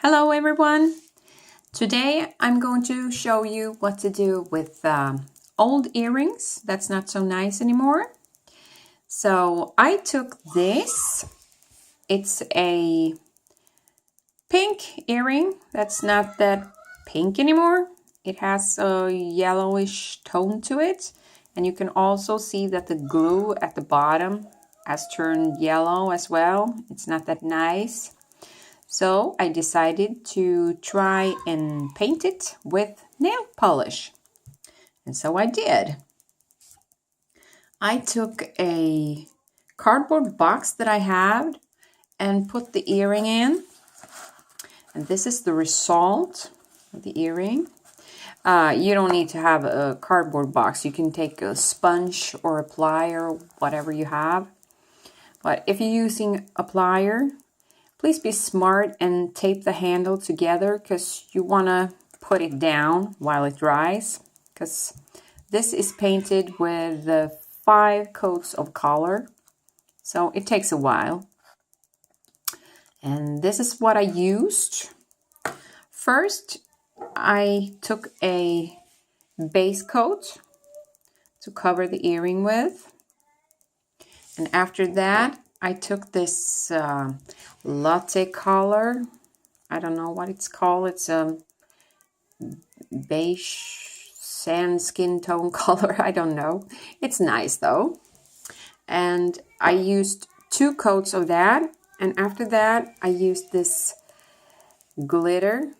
Hello everyone! Today I'm going to show you what to do with old earrings that's not so nice anymore. So I took this. It's a pink earring that's not that pink anymore. It has a yellowish tone to it, and you can also see that the glue at the bottom has turned yellow as well. It's not that nice. So I decided to try and paint it with nail polish. And so I did. I took a cardboard box that I had and put the earring in. And this is the result of the earring. You don't need to have a cardboard box. You can take a sponge or a plier, whatever you have. But if you're using a plier, please be smart and tape the handle together because you want to put it down while it dries, because this is painted with 5 coats of color, so it takes a while. And this is what I used. First, I took a base coat to cover the earring with, and after that I took this latte color. I don't know what it's called. It's a beige sand skin tone color. I don't know. It's nice though. And I used 2 coats of that. And after that, I used this glitter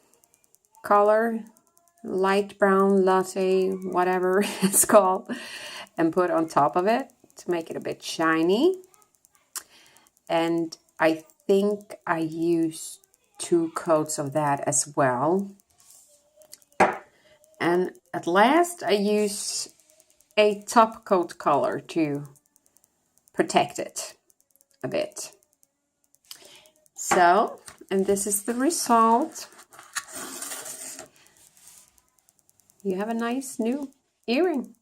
color, light brown latte, whatever it's called, and put on top of it to make it a bit shiny. And I think I used 2 coats of that as well. And at last I use a top coat color to protect it a bit. So, and this is the result. You have a nice new earring.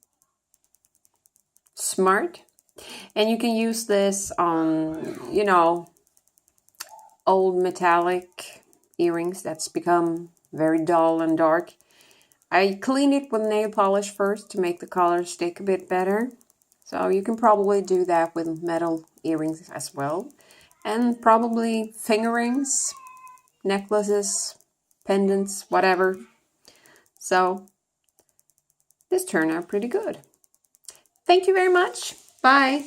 Smart. And you can use this on, old metallic earrings that's become very dull and dark. I cleaned it with nail polish first to make the color stick a bit better. So you can probably do that with metal earrings as well. And probably finger rings, necklaces, pendants, whatever. So this turned out pretty good. Thank you very much. Bye.